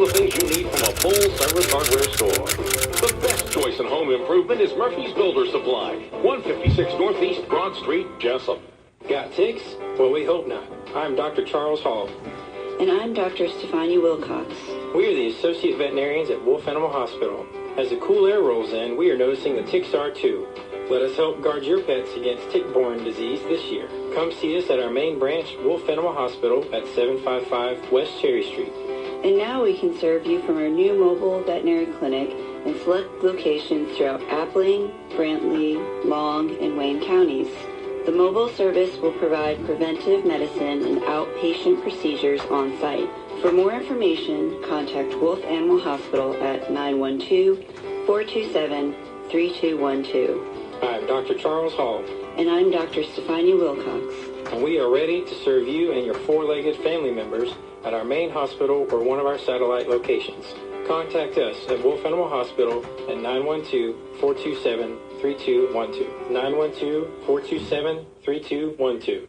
the things you need from a full-service hardware store. The best choice in home improvement is Murphy's Builder Supply, 156 Northeast Broad Street, Jesup. Got ticks? Well, we hope not. I'm Dr. Charles Hall. And I'm Dr. Stefania Wilcox. We are the Associate Veterinarians at Wolf Animal Hospital. As the cool air rolls in, we are noticing the ticks are too. Let us help guard your pets against tick-borne disease this year. Come see us at our main branch, Wolf Animal Hospital, at 755 West Cherry Street. And now we can serve you from our new mobile veterinary clinic in select locations throughout Appling, Brantley, Long, and Wayne counties. The mobile service will provide preventive medicine and outpatient procedures on site. For more information, contact Wolf Animal Hospital at 912-427-3212. I'm Dr. Charles Hall. And I'm Dr. Stefania Wilcox. And we are ready to serve you and your four-legged family members at our main hospital or one of our satellite locations. Contact us at Wolf Animal Hospital at 912-427-3212. 912-427-3212.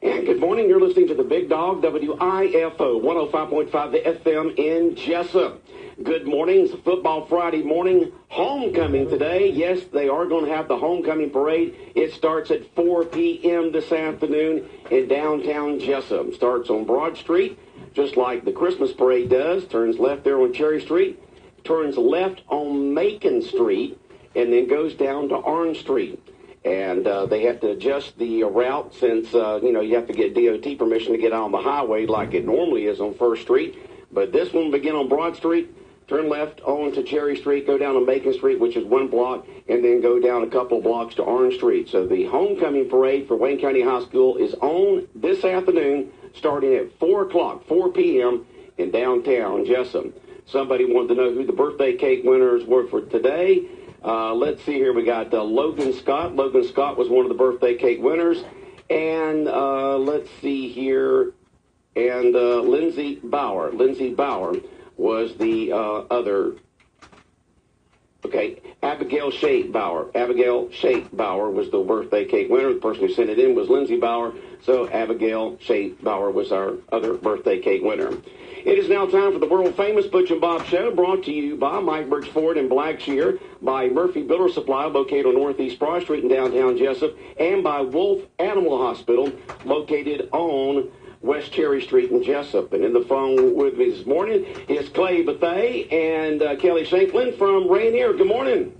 And good morning. You're listening to the Big Dog, WIFO 105.5 the FM in Jesup. Good morning. It's a Football Friday morning. Homecoming today. Yes, they are going to have the homecoming parade. It starts at 4 p.m. this afternoon in downtown Jesup. Starts on Broad Street, just like the Christmas parade does. Turns left there on Cherry Street. Turns left on Macon Street, and then goes down to Orange Street. And they have to adjust the route since, you have to get DOT permission to get on the highway like it normally is on First Street. But this one will begin on Broad Street, turn left onto Cherry Street, go down to Macon Street, which is one block, and then go down a couple of blocks to Orange Street. So the homecoming parade for Wayne County High School is on this afternoon, starting at 4 o'clock, 4 p.m. in downtown Jesup. Somebody wanted to know who the birthday cake winners were for today. Let's see here. We got Logan Scott. Logan Scott was one of the birthday cake winners. And let's see here. And Lindsay Bauer. Lindsay Bauer was the other. Okay, Abigail Shea Bauer. Abigail Shea Bauer was the birthday cake winner. The person who sent it in was Lindsay Bauer. So Abigail Shea Bauer was our other birthday cake winner. It is now time for the world-famous Butch and Bob Show, brought to you by Mike Birchford and Blackshear, by Murphy Builder Supply, located on Northeast Broad Street in downtown Jesup, and by Wolf Animal Hospital, located on West Cherry Street in Jesup. And in the phone with me this morning is Clay Bethay and Kelly Shanklin from Rainier. Good morning.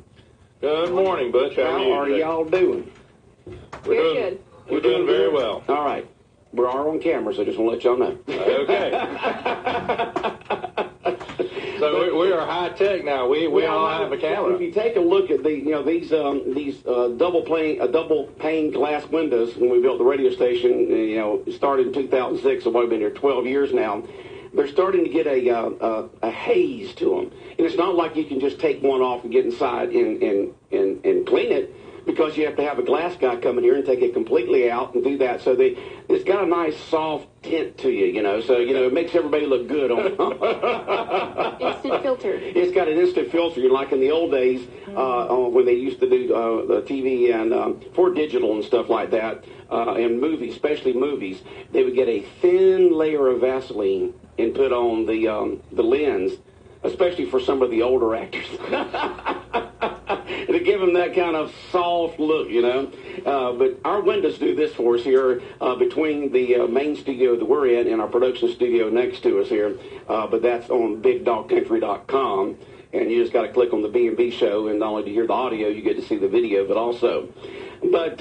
Good morning, Butch. How are y'all doing? We're good. We're doing very well. All right. We are on camera, so I just want to let y'all know. Okay. So we are high tech now. We all have a camera. If you take a look at these double pane glass windows when we built the radio station, it started in 2006, so we've been here 12 years now. They're starting to get a haze to them, and it's not like you can just take one off and get inside and clean it, because you have to have a glass guy come in here and take it completely out and do that. So it's got a nice soft tint to you, so it makes everybody look good on Instant filter. It's got an instant filter, like in the old days when they used to do the TV and for digital and stuff like that, and movies, especially movies, they would get a thin layer of Vaseline and put on the lens, especially for some of the older actors. To give them that kind of soft look, But our windows do this for us here between the main studio that we're in and our production studio next to us here. But that's on BigDogCountry.com. And you just got to click on the B&B show, and not only to hear the audio, you get to see the video, but also. But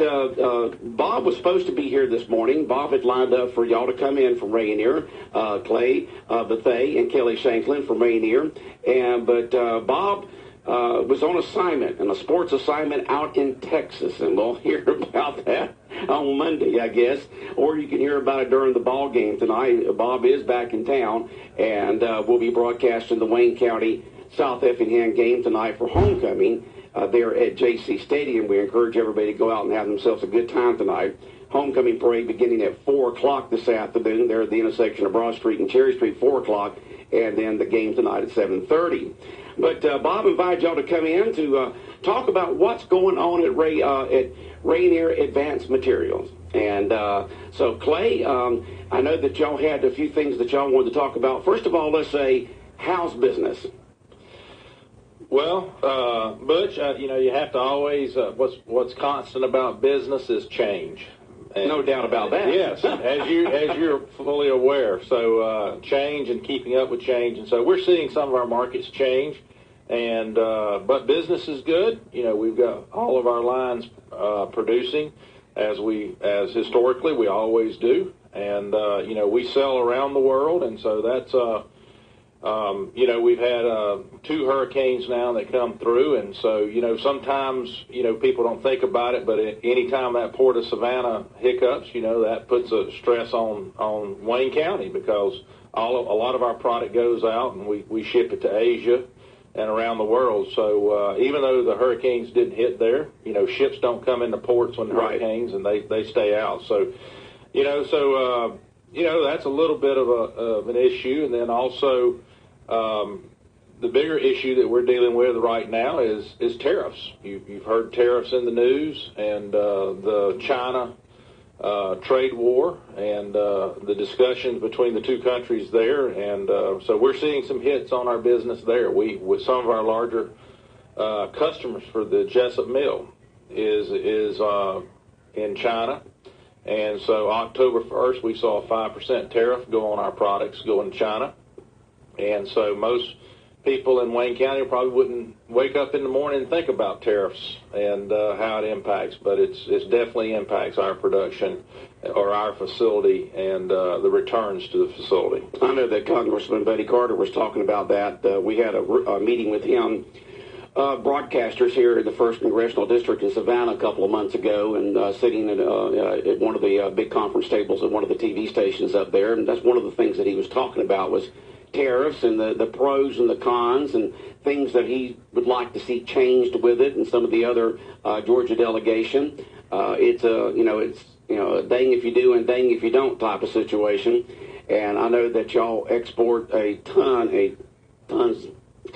Bob was supposed to be here this morning. Bob had lined up for y'all to come in from Rainier, Clay Bethay and Kelly Shanklin from Rainier. But Bob was on assignment, a sports assignment out in Texas, and we'll hear about that on Monday, I guess, or you can hear about it during the ball game tonight. Bob is back in town, and we'll be broadcasting the Wayne County South Effingham game tonight for homecoming there at JC Stadium. We encourage everybody to go out and have themselves a good time tonight. Homecoming parade beginning at 4 o'clock this afternoon there at the intersection of Broad Street and Cherry Street, 4 o'clock, and then the game tonight at 7:30. But Bob invited y'all to come in to talk about what's going on at Rainier Advanced Materials. And so, Clay, I know that y'all had a few things that y'all wanted to talk about. First of all, let's say, how's business? Well, Butch, you have to always, what's constant about business is change. And, no doubt about that. Yes, as you're fully aware. So change and keeping up with change. And so we're seeing some of our markets change. And but business is good. We've got all of our lines producing as historically we always do. And, we sell around the world. And so that's, we've had 2 hurricanes now that come through. And so, sometimes, people don't think about it, but anytime that Port of Savannah hiccups, that puts a stress on Wayne County, because a lot of our product goes out and we ship it to Asia and around the world. So even though the hurricanes didn't hit there, ships don't come into ports when the hurricanes, and they stay out. So, that's a little bit of an issue. And then also the bigger issue that we're dealing with right now is tariffs. You've heard tariffs in the news, and the China trade war, and the discussions between the 2 countries there. And so we're seeing some hits on our business there. With some of our larger customers for the Jesup mill is in China. And so October 1st, we saw a 5% tariff go on our products going to China. And so most people in Wayne County probably wouldn't wake up in the morning and think about tariffs and how it impacts, but it definitely impacts our production or our facility and the returns to the facility. I know that Congressman Buddy Carter was talking about that. We had a meeting with him, broadcasters here in the 1st Congressional District in Savannah a couple of months ago, and sitting at one of the big conference tables at one of the TV stations up there. And that's one of the things that he was talking about was tariffs and the pros and the cons and things that he would like to see changed with it, and some of the other Georgia delegation. It's a dang if you do and dang if you don't type of situation. And I know that y'all export a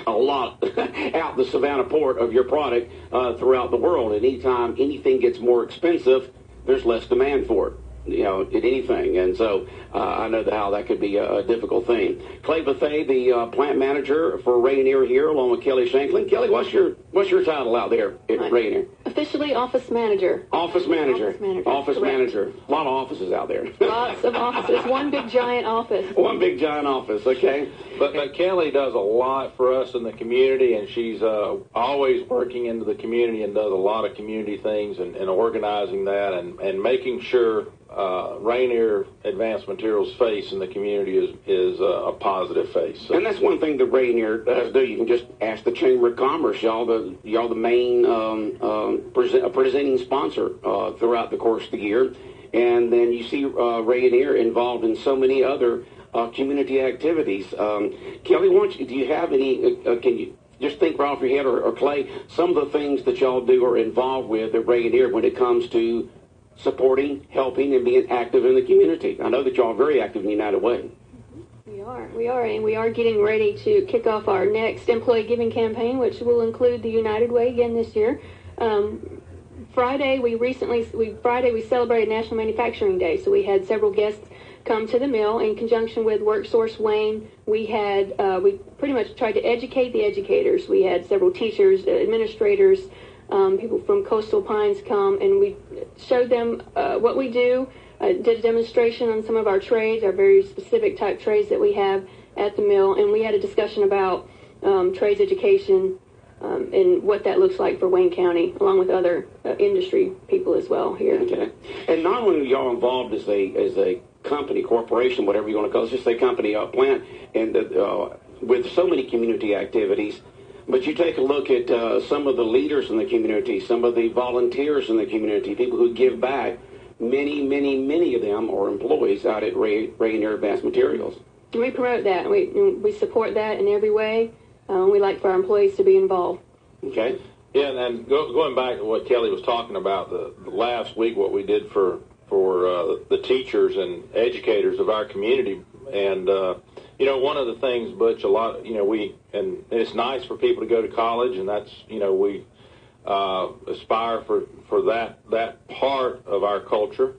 lot out the Savannah port of your product throughout the world. And anytime anything gets more expensive, there's less demand for it. At anything. And so I know how that could be a difficult thing. Clay Bethay, the plant manager for Rayonier here, along with Kelly Shanklin. Kelly, what's your title out there at Rayonier? Officially office manager. Office manager. Office manager. A lot of offices out there. Lots of offices. One big giant office. One big giant office, okay. But Kelly does a lot for us in the community, and she's always working into the community and does a lot of community things and organizing that and making sure Rayonier Advanced Materials face in the community is a positive face. So. And that's one thing that Rayonier does do. You can just ask the Chamber of Commerce. Y'all the main presenting sponsor throughout the course of the year. And then you see Rayonier involved in so many other community activities. Kelly, do you have any, can you just think right off your head, or Clay, some of the things that y'all do or involved with at Rayonier when it comes to supporting, helping, and being active in the community? I know that y'all are very active in United Way. We are, and we are getting ready to kick off our next employee giving campaign, which will include the United Way again this year. Friday we celebrated National Manufacturing Day, so we had several guests come to the mill in conjunction with WorkSource Wayne. We pretty much tried to educate the educators. We had several teachers, administrators, people from Coastal Pines come, and we showed them what we do, did a demonstration on some of our trades, our very specific type trades that we have at the mill, and we had a discussion about trades education and what that looks like for Wayne County, along with other industry people as well here. Okay. And not only are y'all involved as a company, corporation, whatever you want to call it, just a company, plant, and with so many community activities. But you take a look at some of the leaders in the community, some of the volunteers in the community, people who give back. Many of them are employees out at Rayonier Advanced Materials. We promote that. We support that in every way. We like for our employees to be involved. Okay. Yeah, and going back to what Kelly was talking about, the last week, what we did for the teachers and educators of our community, and one of the things, Butch, and it's nice for people to go to college, and that's, we aspire for that part of our culture.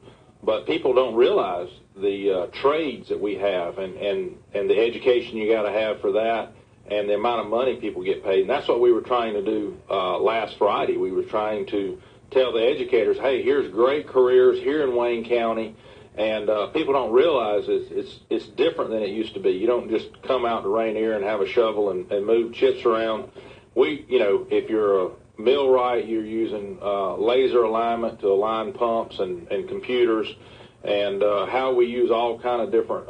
but people don't realize the trades that we have and the education you got to have for that, and the amount of money people get paid. And that's what we were trying to do last Friday. We were trying to tell the educators, hey, here's great careers here in Wayne County, and people don't realize it's different than it used to be. You don't just come out to Rainier and have a shovel and move chips around. If you're a millwright, you're using laser alignment to align pumps and computers, and how we use all kind of different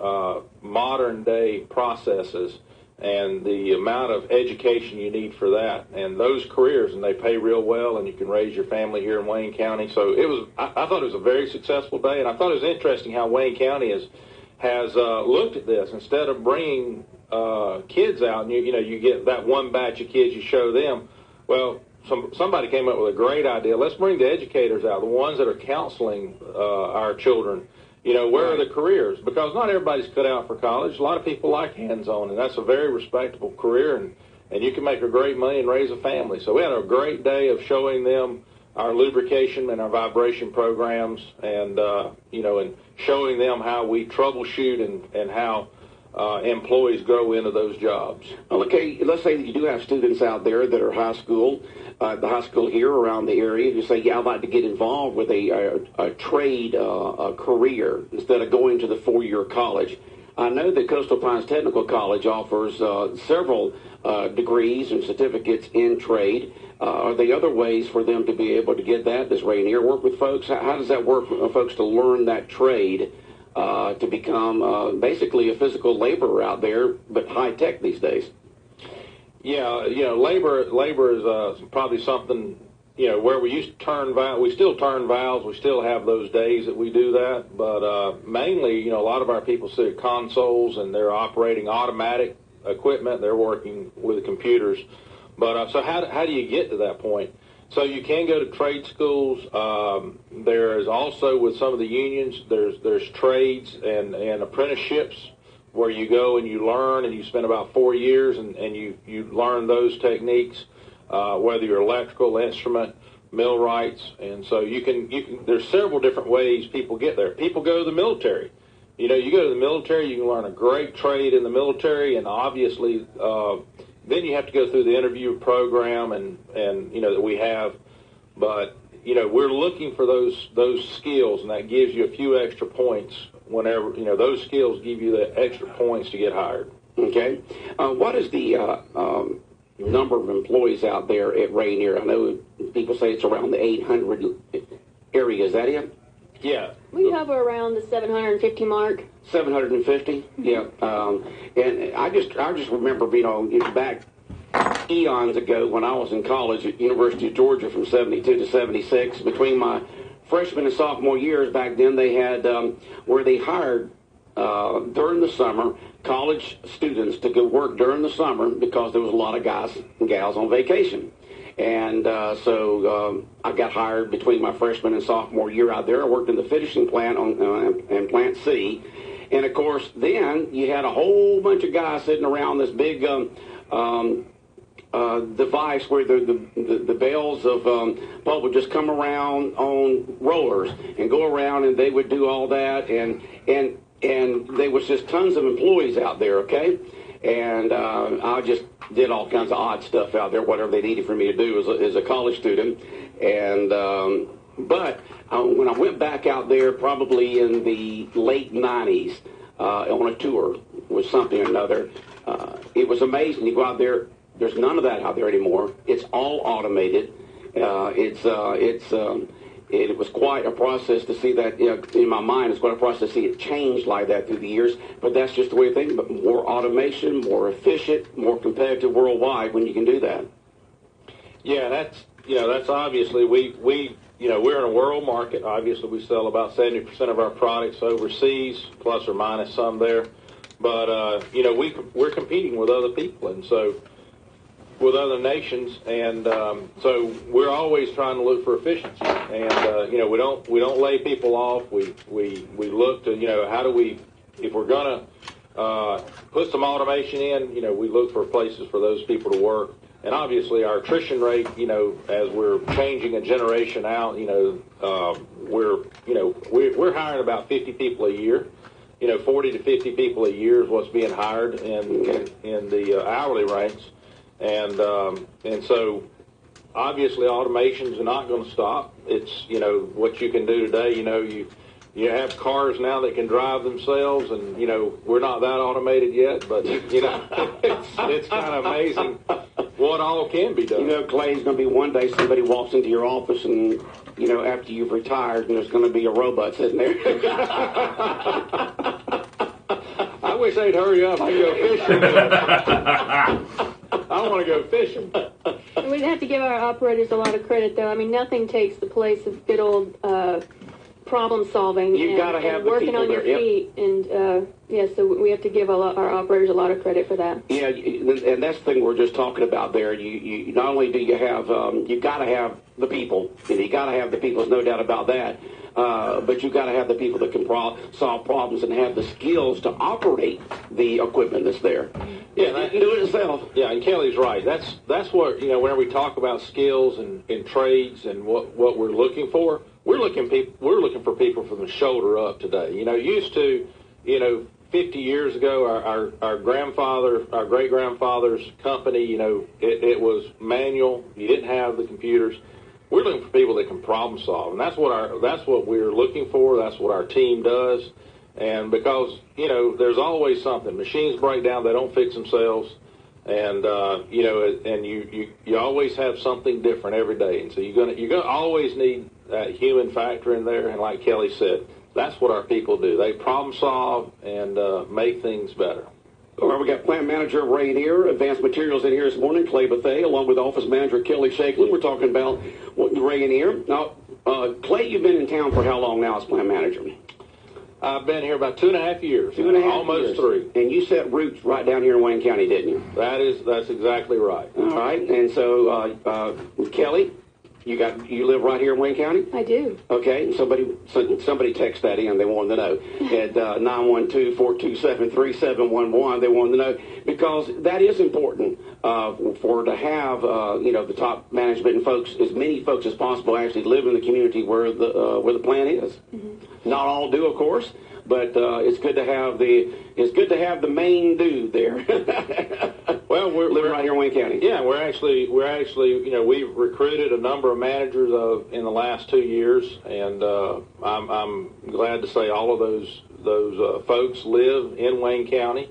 modern day processes, and the amount of education you need for that, and those careers, and they pay real well, and you can raise your family here in Wayne County. So I thought it was a very successful day, and I thought it was interesting how Wayne County has looked at this. Instead of bringing kids out, and you get that one batch of kids, you show them. Well, somebody came up with a great idea. Let's bring the educators out, the ones that are counseling our children. Where are the careers? Because not everybody's cut out for college. A lot of people like hands-on, and that's a very respectable career, and you can make a great money and raise a family. So we had a great day of showing them our lubrication and our vibration programs, and and showing them how we troubleshoot and how employees grow into those jobs. Okay, let's say that you do have students out there that are high school, the high school here around the area, who say, yeah, I'd like to get involved with a trade career instead of going to the four-year college. I know that Coastal Pines Technical College offers several degrees and certificates in trade. Are there other ways for them to be able to get that? Does Rainier work with folks? How does that work for folks to learn that trade to become basically a physical laborer out there, but high-tech these days? Yeah, labor is probably something, where we used to turn valves. We still turn valves. We still have those days that we do that. But mainly, a lot of our people sit at consoles, and they're operating automatic equipment. They're working with computers. But so how do you get to that point? So you can go to trade schools. There is also, with some of the unions, there's trades and apprenticeships where you go and you learn, and you spend about 4 years and you learn those techniques, whether you're electrical, instrument, millwrights. And so you can there's several different ways people get there. People go to the military. You go to the military, you can learn a great trade in the military, and obviously then you have to go through the interview program and that we have. But we're looking for those skills, and that gives you a few extra points whenever those skills give you the extra points to get hired. Okay. What is the number of employees out there at Rainier? I know people say it's around the 800 area. Is that it? Yeah. We hover around the 750 mark. 750? Yeah. And I just remember, back eons ago when I was in college at University of Georgia from 72 to 76, between my freshman and sophomore years back then, they had where they hired during the summer college students to go work during the summer because there was a lot of guys and gals on vacation. And so I got hired between my freshman and sophomore year out there. I worked in the finishing plant in Plant C. And, of course, then you had a whole bunch of guys sitting around this big device where the bales of pulp would just come around on rollers and go around, and they would do all that. And there was just tons of employees out there, okay? And I just did all kinds of odd stuff out there, whatever they needed for me to do as a college student. And but when I went back out there probably in the late 90s on a tour with something or another, it was amazing. You go out there, there's none of that out there anymore. It's all automated. It was quite a process to see that, in my mind, it's quite a process to see it change like that through the years. But that's just the way of thinking. But more automation, more efficient, more competitive worldwide when you can do that. Yeah, that's obviously, we're in a world market. Obviously, we sell about 70% of our products overseas, plus or minus some there. But, we're competing with other people, and so with other nations, and so we're always trying to look for efficiency. And we don't lay people off. We look to how do we, if we're gonna put some automation in, we look for places for those people to work. and obviously our attrition rate, as we're changing a generation out, we're hiring about 50 people a year. 40 to 50 people a year is what's being hired in the hourly ranks, and so obviously automations are not going to stop. It's what you can do today. You have cars now that can drive themselves, and we're not that automated yet, but it's kind of amazing what all can be done. Clay's going to be one day somebody walks into your office and after you've retired, and there's going to be a robot sitting there. I wish they'd hurry up. I can go fishing. I want to go fishing. We'd have to give our operators a lot of credit, though. I mean, nothing takes the place of good old problem solving. You've got to have the working people on your there. feet, and so we have to give our operators a lot of credit for that. Yeah, and that's the thing we're just talking about there. You not only do you have you've got to have the people, and you got to have the people. There's no doubt about that. But you've got to have the people that can solve problems and have the skills to operate the equipment that's there. Yeah, do it yourself. Yeah, and Kelly's right. That's what whenever we talk about skills and trades and what we're looking for, we're looking for people from the shoulder up today. Used to, 50 years ago, our great grandfather's company, it was manual. You didn't have the computers. We're looking for people that can problem solve, and that's what we're looking for. That's what our team does, and because there's always something. Machines break down; they don't fix themselves, and and you always have something different every day, and so you're gonna always need that human factor in there. And like Kelly said, that's what our people do. They problem solve and make things better. All right, we got Plant Manager Ray here, Advanced Materials in here this morning, Clay Bethea, along with Office Manager Kelly Shakeland. We're talking about Ray in here. Now, Clay, you've been in town for how long now as Plant Manager? I've been here about 2.5 years. Almost years. 3. And you set roots right down here in Wayne County, didn't you? That's exactly right. All right, and so Kelly, you live right here in Wayne County? I do. Okay, somebody text that in. They wanted to know at 912-427-3711. They wanted to know because that is important to have the top management and folks, as many folks as possible, actually live in the community where the plant is. Mm-hmm. Not all do, of course, but it's good to have the main dude there. Well, we're living right here in Wayne County. Yeah, we're actually we've recruited a number of managers in the last 2 years, and I'm glad to say all of those folks live in Wayne County.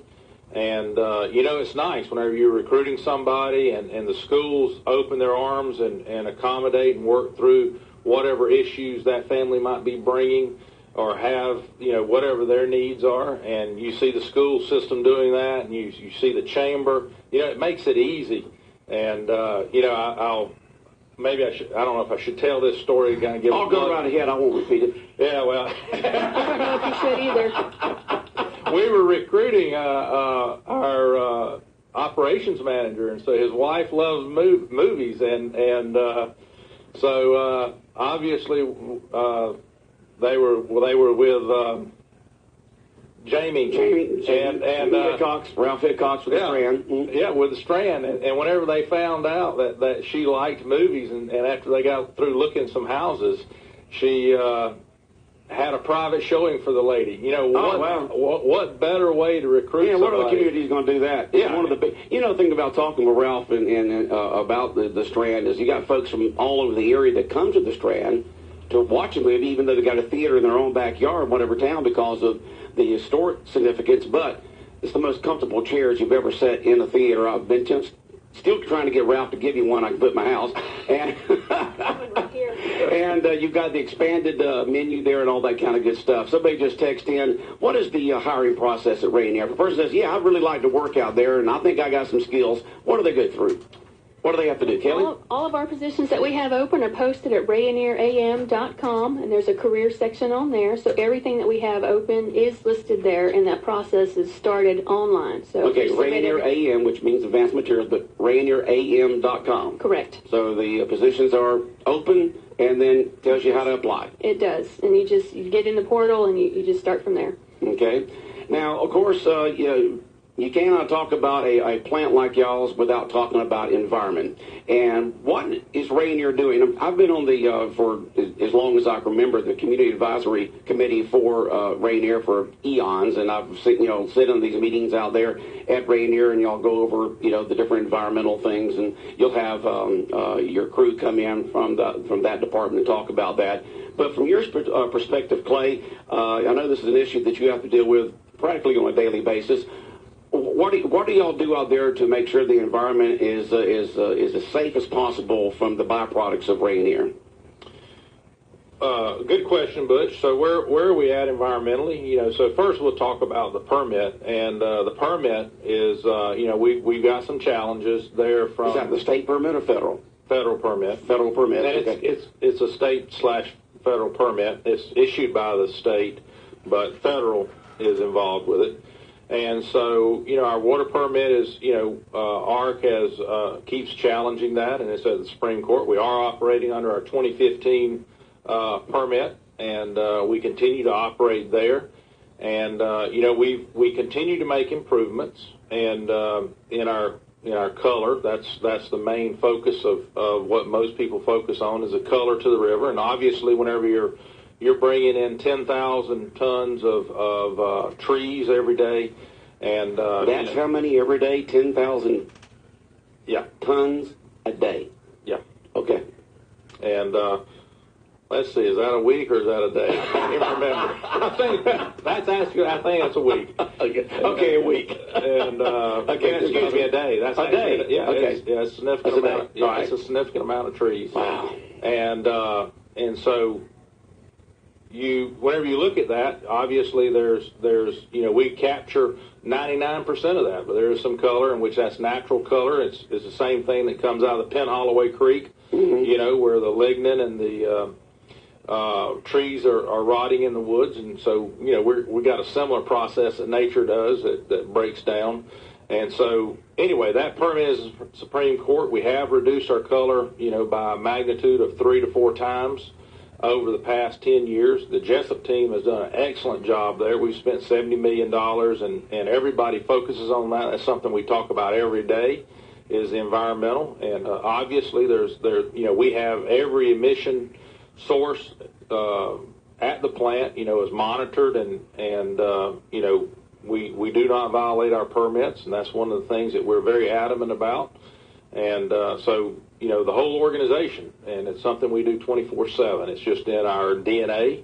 And it's nice whenever you're recruiting somebody and the schools open their arms and accommodate and work through whatever issues that family might be bringing or have, whatever their needs are, and you see the school system doing that, and you see the chamber, it makes it easy. And, I don't know if I should tell this story. Kind of I'll go right ahead. I won't repeat it. Yeah, well. I don't know if you should either. We were recruiting our operations manager, and so his wife loves movies, and so obviously they were with Jamie and Hickox, Ralph Hickox with the Strand. Mm-hmm. Yeah, with the Strand. And whenever they found out that she liked movies, and after they got through looking at some houses, she had a private showing for the lady. What better way to recruit somebody? What other community is going to do that? Yeah. One of the big, the thing about talking with Ralph and about the Strand is you got folks from all over the area that come to the Strand to watch a movie, even though they got a theater in their own backyard, whatever town, because of the historic significance. But it's the most comfortable chairs you've ever sat in a theater. I've been still trying to get Ralph to give you one I can put in my house. And and you've got the expanded menu there and all that kind of good stuff. Somebody just text in, what is the hiring process at Rainier? If a person says, yeah, I'd really like to work out there, and I think I got some skills, what do they go through? What do they have to do, Kelly? All of our positions that we have open are posted at RayonierAM.com, and there's a career section on there. So everything that we have open is listed there, and that process is started online. So okay, Rainier AM, which means advanced materials, but RayonierAM.com. Correct. So the positions are open, and then tells you how to apply. It does, and you get in the portal, and you just start from there. Okay. Now, of course, You cannot talk about a plant like y'all's without talking about environment. And what is Rainier doing? I've been on the, for as long as I can remember, the Community Advisory Committee for Rainier for eons, and I've seen, sit in these meetings out there at Rainier, and y'all go over, the different environmental things, and you'll have your crew come in from that department and talk about that. But from your perspective, Clay, I know this is an issue that you have to deal with practically on a daily basis. What do y'all do out there to make sure the environment is as safe as possible from the byproducts of Rainier? Good question, Butch. So where are we at environmentally? So first we'll talk about the permit, and the permit is we've got some challenges there from. Is that the state permit or federal? Federal permit. Federal permit. And okay. It's a state/federal permit. It's issued by the state, but federal is involved with it. And so, our water permit is, ARC keeps challenging that, and it's at the Supreme Court. We are operating under our 2015 permit, and we continue to operate there. And, we continue to make improvements, and in our color, that's the main focus of what most people focus on is the color to the river. And obviously, whenever you're bringing in 10,000 tons of trees every day. And that's how many every day? 10,000 tons a day? Yeah. Okay. And let's see, is that a week or is that a day? I can't even remember. I think that's a week. Okay, a week. And excuse me, a day. That's a day. Okay. It's a significant amount. Right. It's a significant amount of trees. Wow. And so whenever you look at that, obviously there's we capture 99% of that, but there is some color in which that's natural color. It's the same thing that comes out of the Penn Holloway Creek, where the lignin and the trees are rotting in the woods, and so we got a similar process that nature does that breaks down. And so anyway, that permit is Supreme Court. We have reduced our color, by a magnitude of 3 to 4 times over the past 10 years. The Jesup team has done an excellent job there. We've spent $70 million, and everybody focuses on that. That's something we talk about every day, is environmental. And obviously, we have every emission source at the plant, is monitored, and we do not violate our permits, and that's one of the things that we're very adamant about. And so, the whole organization, and it's something we do 24/7. It's just in our DNA,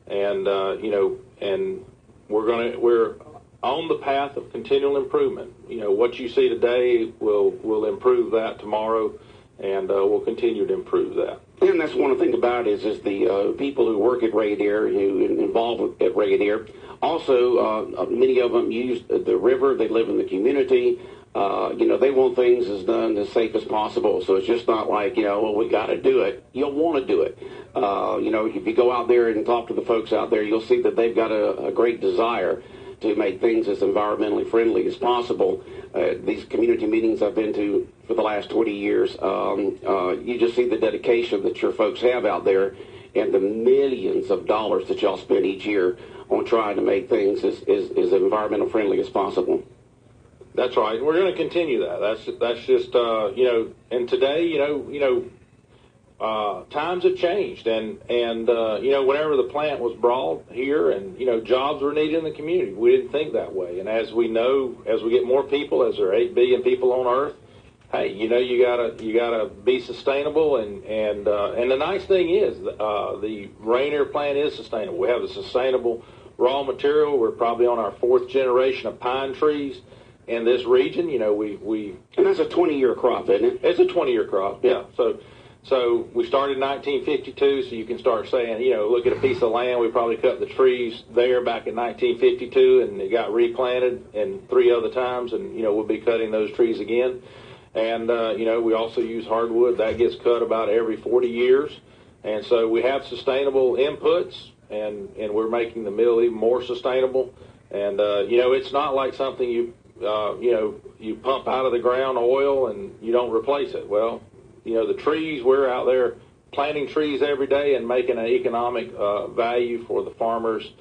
and and we're on the path of continual improvement. What you see today will improve that tomorrow, and we'll continue to improve that. And that's one of the things about it is the people who work at Rainier, who involved at Rainier, also many of them use the river. They live in the community. They want things as done as safe as possible. So it's just not like, we got to do it. You'll want to do it. If you go out there and talk to the folks out there, you'll see that they've got a great desire to make things as environmentally friendly as possible. These community meetings I've been to for the last 20 years, you just see the dedication that your folks have out there and the millions of dollars that y'all spend each year on trying to make things as environmental friendly as possible. That's right. We're going to continue that. That's just and today, times have changed, and whenever the plant was brought here, and jobs were needed in the community, we didn't think that way. And as we know, as we get more people, as there are 8 billion people on Earth, hey, you gotta be sustainable, and the nice thing is the Rainier plant is sustainable. We have a sustainable raw material. We're probably on our 4th generation of pine trees in this region. And that's a 20-year crop, isn't it? It's a 20-year crop, yeah. So we started in 1952, so you can start saying, look at a piece of land. We probably cut the trees there back in 1952, and it got replanted and 3 other times, and, we'll be cutting those trees again. And, we also use hardwood. That gets cut about every 40 years. And so we have sustainable inputs, and we're making the mill even more sustainable. And, it's not like something you pump out of the ground oil and you don't replace it. Well, the trees, we're out there planting trees every day and making an economic value for the farmers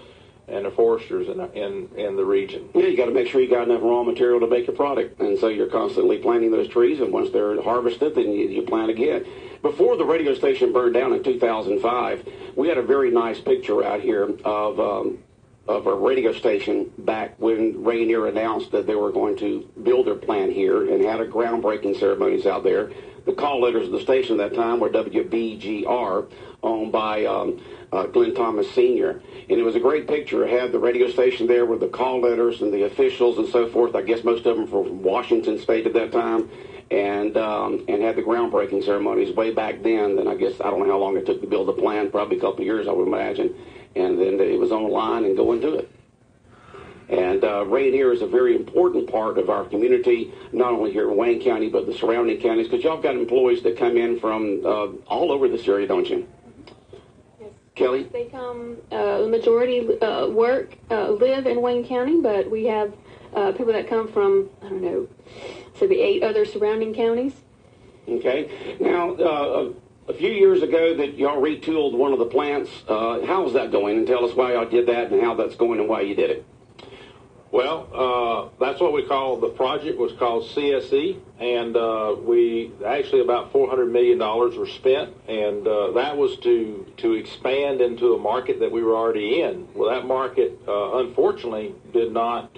and the foresters in the region. Yeah, you got to make sure you got enough raw material to make your product, and so you're constantly planting those trees, and once they're harvested, then you plant again. Before the radio station burned down in 2005, we had a very nice picture out here of a radio station back when Rayonier announced that they were going to build their plant here, and had a groundbreaking ceremonies out there. The call letters of the station at that time were WBGR, owned by Glenn Thomas Sr. And it was a great picture. It had the radio station there with the call letters and the officials and so forth. I guess most of them from Washington State at that time. And had the groundbreaking ceremonies way back then. Then I guess, I don't know how long it took to build the plant, probably a couple of years, I would imagine. And then it was online and go into it. And Rayonier is a very important part of our community, not only here in Wayne County, but the surrounding counties, because y'all got employees that come in from all over this area, don't you? Yes. Kelly? They come, the majority live in Wayne County, but we have people that come from, I don't know, so the 8 other surrounding counties. Okay. Now, a few years ago that y'all retooled one of the plants. How's that going? And tell us why y'all did that and how that's going and why you did it. Well, that's what we call, the project was called CSE, and we actually about $400 million were spent, and that was to expand into a market that we were already in. Well, that market, unfortunately, did not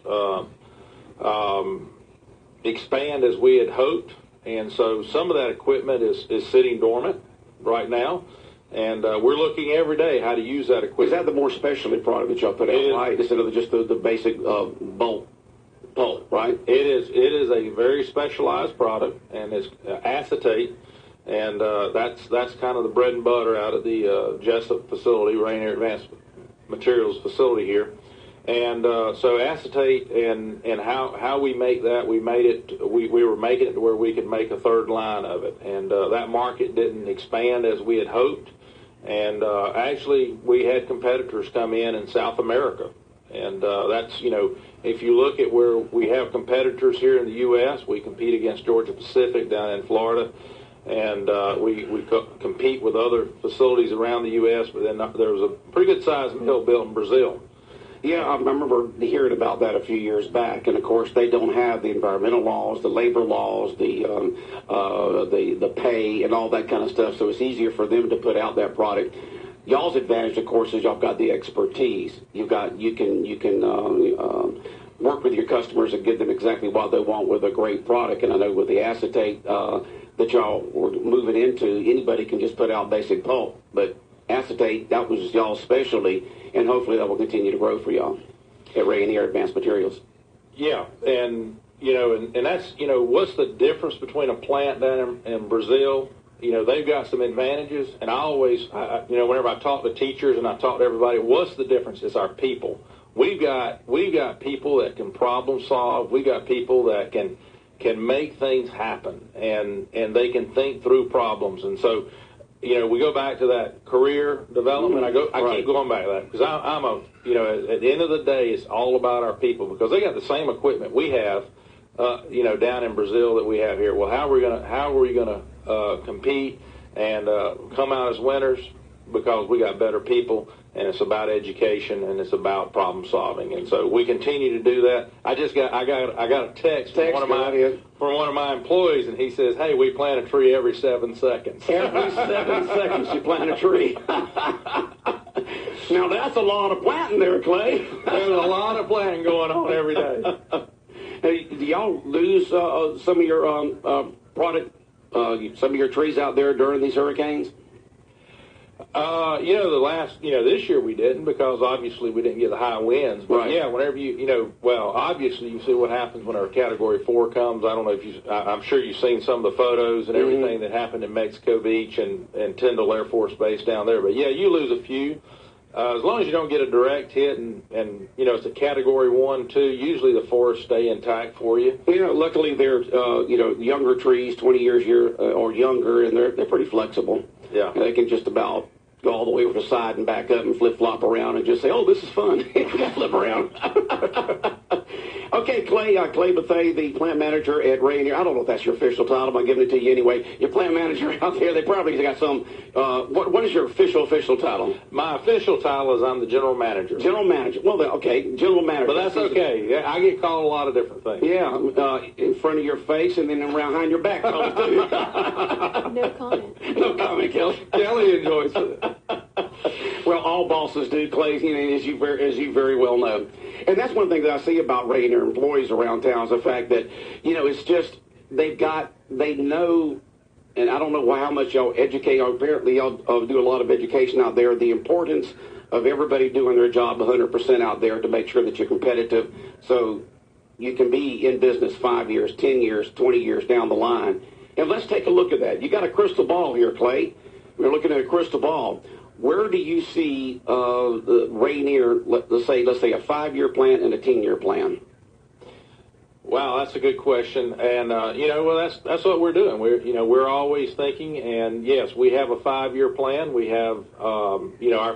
expand as we had hoped, and so some of that equipment is sitting dormant right now. And we're looking every day how to use that equipment. Is that the more specialty product that y'all put out, right? Instead of just the basic bulk, right? It is a very specialized product, and it's acetate, and that's kind of the bread and butter out of the Jesup facility, Rayonier Advanced Materials facility here. And so acetate and how we make that, we were making it to where we could make a third line of it. And that market didn't expand as we had hoped. And actually, we had competitors come in South America. And that's, if you look at where we have competitors here in the U.S., we compete against Georgia Pacific down in Florida. And we compete with other facilities around the U.S., but then there was a pretty good-sized mill built in Brazil. Yeah, I remember hearing about that a few years back, and of course they don't have the environmental laws, the labor laws, the pay, and all that kind of stuff. So it's easier for them to put out that product. Y'all's advantage, of course, is y'all got the expertise. You can work with your customers and give them exactly what they want with a great product. And I know with the acetate that y'all were moving into, anybody can just put out basic pulp, but acetate, that was y'all's specialty, and hopefully that will continue to grow for y'all at Rayonier Advanced Materials. Yeah, and that's, what's the difference between a plant down in Brazil? They've got some advantages, and I always, whenever I talk to teachers and I talk to everybody, what's the difference? It's our people. We've got people that can problem solve. We got people that can make things happen, and they can think through problems, and so. We go back to that career development. I keep going back to that because I'm at the end of the day, it's all about our people because they got the same equipment we have, down in Brazil that we have here. Well, how are we gonna compete and come out as winners? Because we got better people, and it's about education and it's about problem solving, and so we continue to do that. I got a text from one of my employees, and he says, "Hey, we plant a tree every 7 seconds." Every 7 seconds you plant a tree. Now that's a lot of planting there, Clay. There's a lot of planting going on every day. Hey, do y'all lose some of your product, some of your trees out there during these hurricanes? This year we didn't because obviously we didn't get the high winds. But right. Yeah, whenever obviously you see what happens when our Category 4 comes. I don't know if I'm sure you've seen some of the photos and everything that happened in Mexico Beach and Tyndall Air Force Base down there. But yeah, you lose a few. As long as you don't get a direct hit and it's a Category 1, 2, usually the forests stay intact for you. Luckily they're, younger trees, 20 years or younger, and they're pretty flexible. Yeah. They can just about go all the way over the side and back up and flip-flop around and just say, oh, this is fun. Flip around. Okay, Clay Bethea, the plant manager at Rainier. I don't know if that's your official title, but I'm giving it to you anyway. Your plant manager out there, they probably got some. What is your official title? My official title is I'm the general manager. General manager. Well, okay, general manager. But that's okay. Yeah, I get called a lot of different things. Yeah, in front of your face and then around behind your back. No comment. No comment, Kelly. Kelly enjoys it. Well, all bosses do, Clay, as you very well know. And that's one thing that I see about Rainier employees around town is the fact that, it's just they know, and I don't know how much y'all educate. Apparently, y'all do a lot of education out there. The importance of everybody doing their job 100% out there to make sure that you're competitive, so you can be in business 5 years, 10 years, 20 years down the line. And let's take a look at that. You got a crystal ball here, Clay. We're looking at a crystal ball. Where do you see Rainier, let's say a 5-year plan and a 10-year plan? Wow, that's a good question, and that's what we're doing. We're always thinking, and yes, we have a 5-year plan. We have our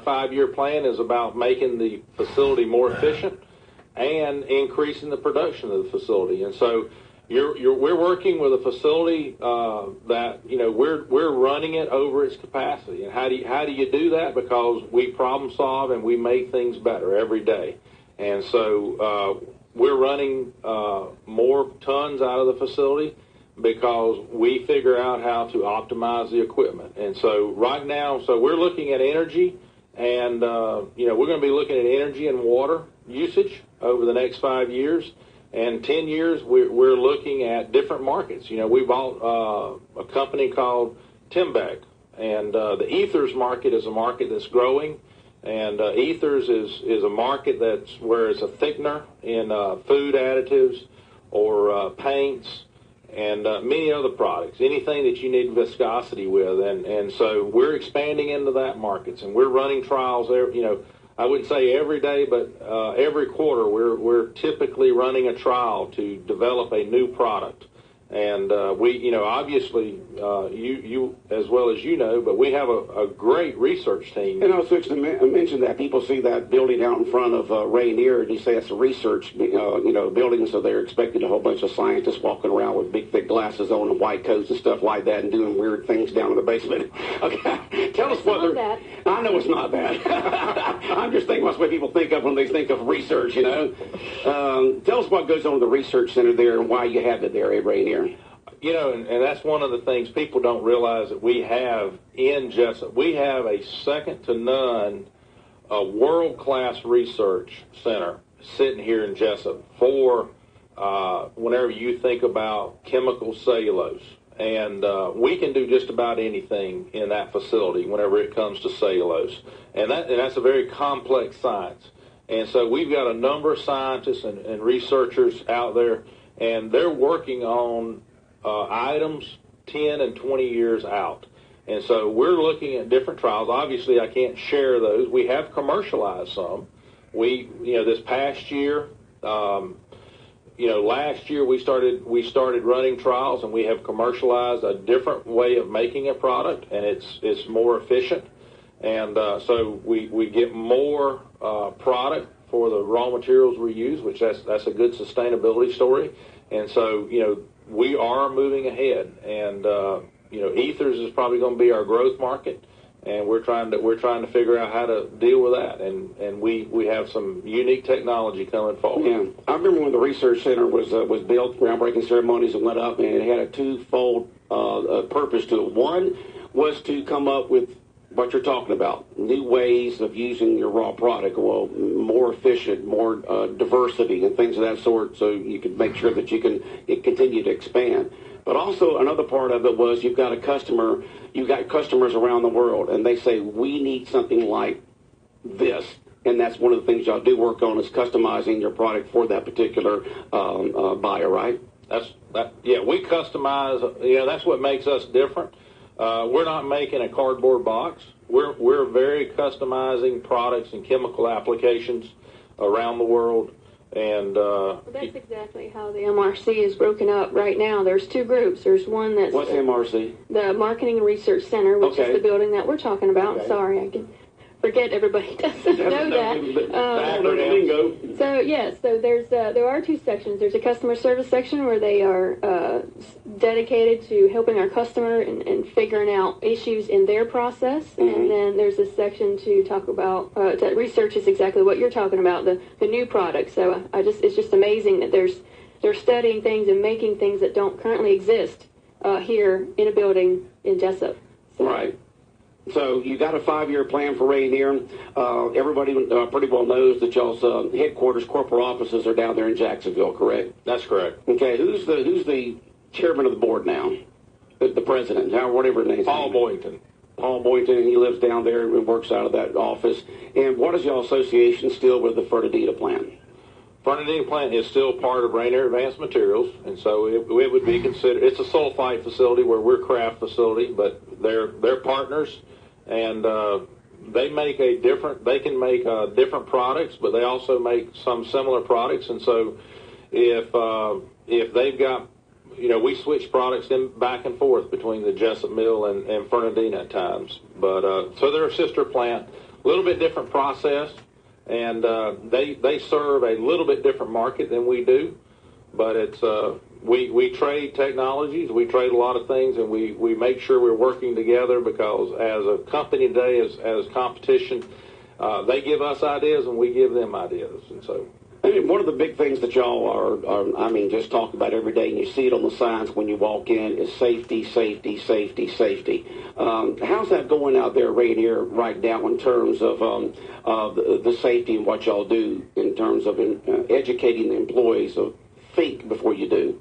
5-year plan is about making the facility more efficient and increasing the production of the facility. And so we're working with a facility that we're running it over its capacity. And how do you do that? Because we problem solve and we make things better every day. And so we're running more tons out of the facility because we figure out how to optimize the equipment. And so right now, we're looking at energy, and we're going to be looking at energy and water usage over the next 5 years. And 10 years, we're looking at different markets. We bought a company called Tembec, and the ethers market is a market that's growing. And ethers is a market that's where it's a thickener in food additives or paints and many other products, anything that you need viscosity with. And so we're expanding into that markets, and we're running trials there, I wouldn't say every day, but every quarter we're typically running a trial to develop a new product. And we, obviously, you as well as but we have a great research team. And I was fixing to mention that people see that building out in front of Rainier, and you say it's a research, building, so they're expecting a whole bunch of scientists walking around with big, thick glasses on and white coats and stuff like that and doing weird things down in the basement. Okay, tell us what they're... I know it's not that. I'm just thinking that's what people think of when they think of research, Tell us what goes on in the research center there and why you have it there at Rainier. And that's one of the things people don't realize that we have in Jesup. We have a second-to-none, world-class research center sitting here in Jesup for whenever you think about chemical cellulose. And we can do just about anything in that facility whenever it comes to cellulose. And that's a very complex science. And so we've got a number of scientists and researchers out there, and they're working on items 10 and 20 years out. And so we're looking at different trials. Obviously, I can't share those. We have commercialized some. This past year, last year we started running trials, and we have commercialized a different way of making a product, and it's more efficient. And so we get more product for the raw materials we use, which that's a good sustainability story. And so, we are moving ahead, and ethers is probably going to be our growth market, and we're trying to figure out how to deal with that, and we have some unique technology coming forward. Yeah, I remember when the research center was built, groundbreaking ceremonies and went up, and it had a twofold purpose to it. One was to come up with what you're talking about, new ways of using your raw product, more efficient, more diversity and things of that sort, so you can make sure that it continue to expand. But also another part of it was you've got customers around the world, and they say, we need something like this. And that's one of the things y'all do work on, is customizing your product for that particular buyer, right? We customize. That's what makes us different. We're not making a cardboard box. We're very customizing products and chemical applications around the world. And that's exactly how the MRC is broken up right now. There's two groups. There's one that's... What's MRC? The Marketing and Research Center, which is the building that we're talking about. Okay. Sorry, I can forget everybody doesn't know that. So yes, so there are two sections. There's a customer service section where they are dedicated to helping our customer and figuring out issues in their process. And then there's a section to talk about that researches exactly what you're talking about, the new products. So it's just amazing that they're studying things and making things that don't currently exist here in a building in Jesup. So. Right. So you got a 5-year plan for Rainier. Everybody pretty well knows that y'all's headquarters, corporate offices are down there in Jacksonville, correct? That's correct. Okay. Who's the chairman of the board now? The president, whatever his name is. Paul Boynton. Paul Boynton, and he lives down there and works out of that office. And what is y'all association still with the Fernandina plant? Fernandina plant is still part of Rainier Advanced Materials, and so it would be considered. It's a sulfite facility where we're craft facility, but they're partners, and they make They can make different products, but they also make some similar products. And so if they've got, we switch products back and forth between the Jesup mill and Fernandina at times. But so they're a sister plant, a little bit different process. And they serve a little bit different market than we do, but it's we trade technologies, we trade a lot of things, and we make sure we're working together because as a company today, as competition, they give us ideas and we give them ideas, and so. I mean, one of the big things that y'all are just talk about every day, and you see it on the signs when you walk in, is safety, safety, safety, safety. How's that going out there right here, right now, in terms of the safety and what y'all do in terms of educating the employees of think before you do?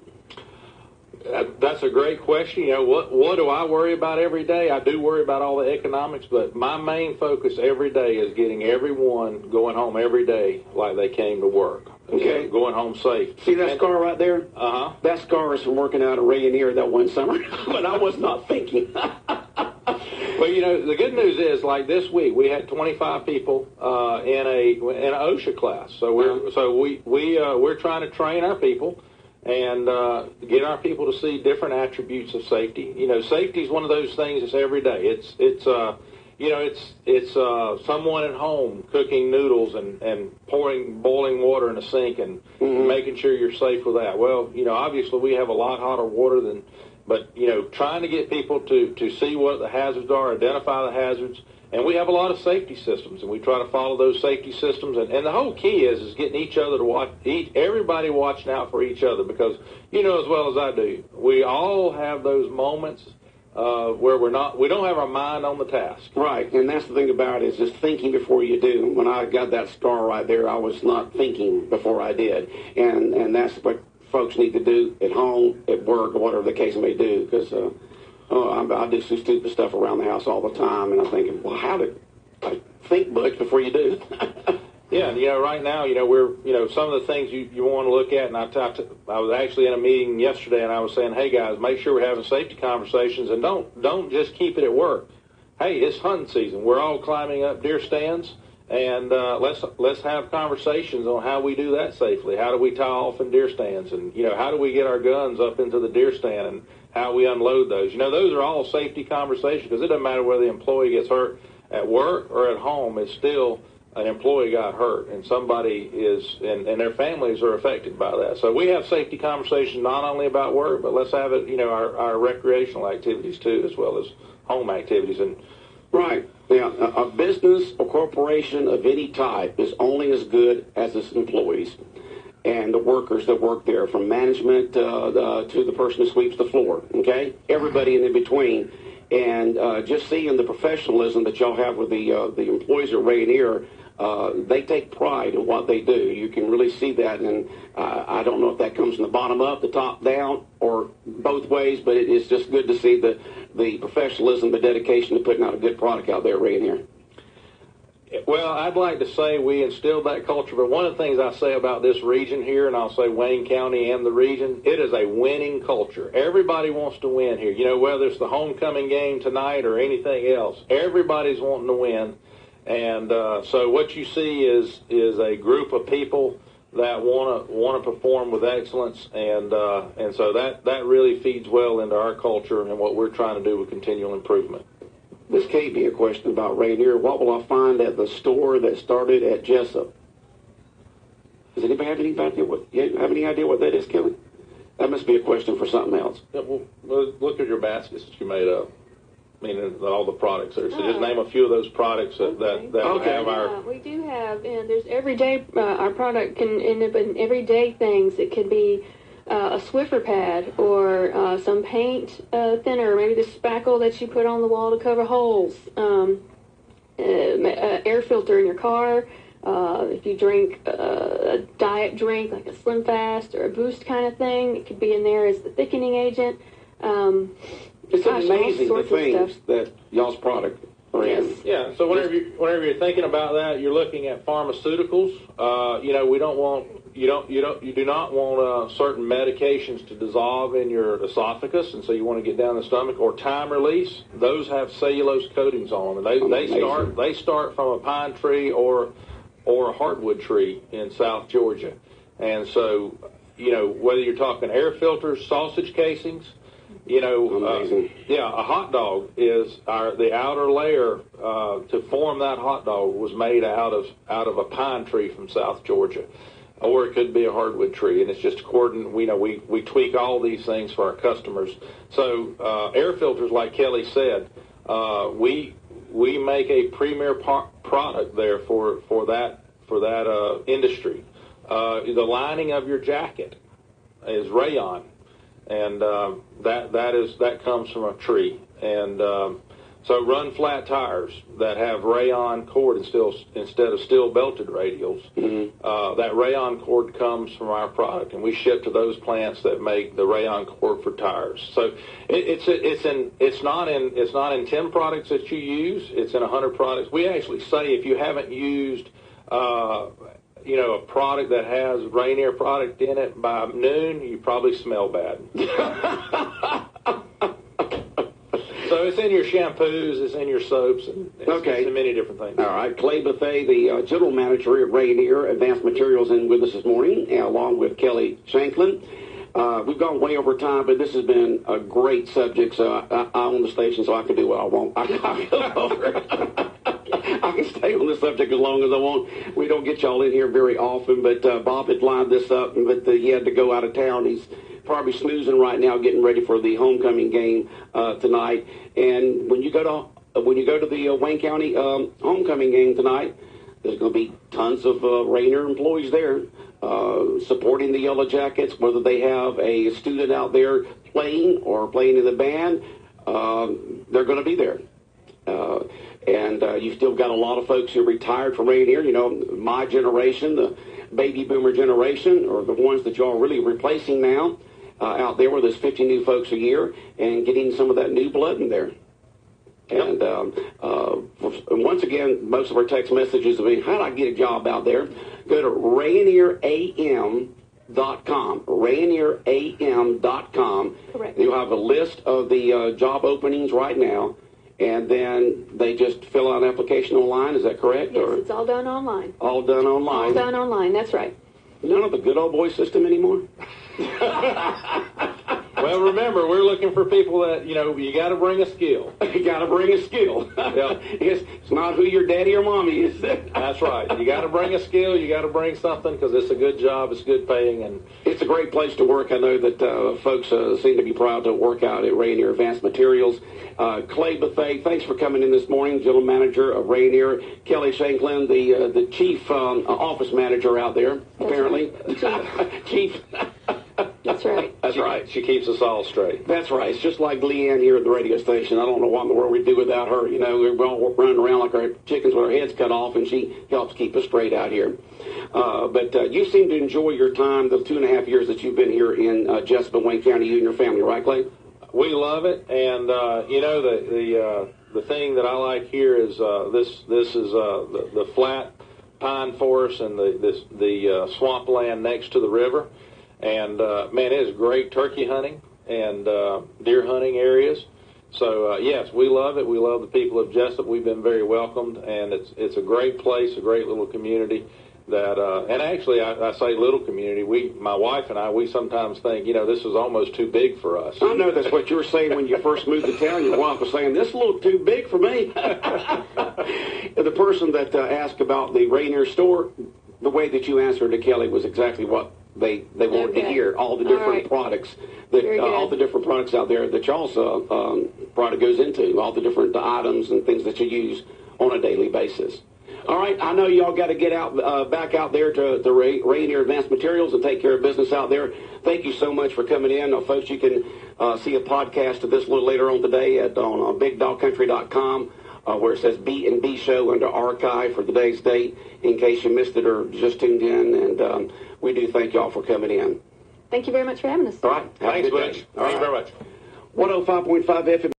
That's a great question. What do I worry about every day? I do worry about all the economics, but my main focus every day is getting everyone going home every day like they came to work. Okay. Going home safe. See that scar right there? Uh-huh. That scar is from working out at Rainier that one summer, but I was not thinking. Well, the good news is, like this week, we had 25 people in an OSHA class. So we're trying to train our people and get our people to see different attributes of safety. Safety is one of those things that's every day. It's someone at home cooking noodles and pouring boiling water in a sink and making sure you're safe with that. Well, obviously we have a lot hotter water but trying to get people to see what the hazards are, identify the hazards. And we have a lot of safety systems, and we try to follow those safety systems. And the whole key is getting each other to watch, everybody watching out for each other, because as well as I do, we all have those moments where we don't have our mind on the task. Right, and that's the thing about it, is just thinking before you do. When I got that scar right there, I was not thinking before I did, and that's what folks need to do at home, at work, or whatever the case may do, because I do some stupid stuff around the house all the time, and I'm thinking, well, how to think, Butch, before you do. Yeah, right now, we're, some of the things you want to look at, and I was actually in a meeting yesterday, and I was saying, hey, guys, make sure we're having safety conversations, and don't just keep it at work. Hey, it's hunting season. We're all climbing up deer stands, and let's have conversations on how we do that safely. How do we tie off in deer stands, and, how do we get our guns up into the deer stand, and how we unload those. Those are all safety conversations, because it doesn't matter whether the employee gets hurt at work or at home. It's still an employee got hurt, and somebody is, and their families are affected by that. So we have safety conversations not only about work, but let's have it, our recreational activities too, as well as home activities. And right. Yeah, a business or corporation of any type is only as good as its employees and the workers that work there, from management to the person who sweeps the floor, okay? Everybody in between. And just seeing the professionalism that y'all have with the employees at Rainier, they take pride in what they do. You can really see that, and I don't know if that comes from the bottom up, the top down, or both ways, but it is just good to see the professionalism, the dedication to putting out a good product out there at Rainier. Well, I'd like to say we instilled that culture, but one of the things I say about this region here, and I'll say Wayne County and the region, it is a winning culture. Everybody wants to win here. Whether it's the homecoming game tonight or anything else, everybody's wanting to win. And so what you see is a group of people that want to perform with excellence, and so that really feeds well into our culture and what we're trying to do with continual improvement. This can't be a question about Rainier. What will I find at the store that started at Jesup? Does anybody have any idea what that is, Kelly? That must be a question for something else. Yeah, well, look at your baskets that you made up. I mean, all the products there. So just name a few of those products that have our... We do have, and there's everyday, our product can end up in everyday things. It could be a Swiffer pad or some paint thinner, maybe the spackle that you put on the wall to cover holes, air filter in your car. If you drink a diet drink like a Slim Fast or a Boost kind of thing, it could be in there as the thickening agent. It's amazing the things that y'all's product are in. Yeah. So whenever you're thinking about that, you're looking at pharmaceuticals. We don't want you do not want certain medications to dissolve in your esophagus, and so you want to get down the stomach. Or time release. Those have cellulose coatings on them, and they start from a pine tree or a hardwood tree in South Georgia. And so, whether you're talking air filters, sausage casings, a hot dog is the outer layer to form that hot dog was made out of a pine tree from South Georgia, or it could be a hardwood tree, and it's just according. We tweak all these things for our customers. So air filters, like Kelly said, we make a premier product there for that industry. The lining of your jacket is rayon, and that comes from a tree. And so run flat tires that have rayon cord instead of steel belted radials. Mm-hmm. That rayon cord comes from our product, and we ship to those plants that make the rayon cord for tires. So it's not in 10 products that you use. It's in 100 products. We actually say if you haven't used a product that has Rainier product in it by noon, you probably smell bad. So it's in your shampoos, it's in your soaps, and it's in many different things. All right. Clay Buffet, the general manager at Rainier Advanced Materials, in with us this morning, along with Kelly Shanklin. We've gone way over time, but this has been a great subject, so I own the station, so I can do what I want. I can stay on this subject as long as I want. We don't get y'all in here very often, but Bob had lined this up, but he had to go out of town. He's probably snoozing right now, getting ready for the homecoming game tonight. And when you go to the Wayne County homecoming game tonight, there's going to be tons of Rainier employees there supporting the Yellow Jackets, whether they have a student out there playing or playing in the band. They're going to be there. And you've still got a lot of folks who retired from Rainier. My generation, the baby boomer generation, or the ones that y'all are really replacing now out there, where there's 50 new folks a year, and getting some of that new blood in there. And once again, most of our text messages have been, how do I get a job out there? Go to RainierAM.com. RainierAM.com. Correct. You'll have a list of the job openings right now. And then they just fill out an application online. Is that correct? Yes, it's all done online. All done online? All done online, that's right. None of the good old boy system anymore? Well, remember, we're looking for people that, you got to bring a skill. You got to bring a skill. Yeah. It's not who your daddy or mommy is. That's right. You got to bring a skill. You got to bring something, because it's a good job. It's good paying. And it's a great place to work. I know that folks seem to be proud to work out at Rainier Advanced Materials. Clay Buffet, thanks for coming in this morning, General Manager of Rainier. Kelly Shanklin, the Chief Office Manager out there, apparently. Right. Chief. That's right. That's right. She keeps us all straight. That's right. It's just like Leanne here at the radio station. I don't know what in the world we'd do without her. We're all running around like our chickens with our heads cut off, and she helps keep us straight out here. But you seem to enjoy your time, the 2.5 years that you've been here in Jesup and Wayne County, you and your family, right, Clay? We love it, and the thing that I like here is this is the flat pine forest and the swampland next to the river. And, man, it is great turkey hunting and deer hunting areas. So, yes, we love it. We love the people of Jesup. We've been very welcomed, and it's a great place, a great little community that, and actually I say little community, my wife and I, we sometimes think, this is almost too big for us. I know that's what you were saying when you first moved to town. Your wife was saying, this is a little too big for me. The person that asked about the Rainier store, the way that you answered to Kelly was exactly what they wanted to hear. All the different products, all the different products out there that y'all's product goes into, all the different items and things that you use on a daily basis. All right, I know y'all got to get out back out there to Rainier Advanced Materials and take care of business out there. Thank you so much for coming in. Folks, you can see a podcast of this a little later on today on BigDogCountry.com where it says B&B Show under archive for today's date in case you missed it or just tuned in. And we do thank y'all for coming in. Thank you very much for having us. All right. Thanks, Butch. Thank you very much. 105.5 FM.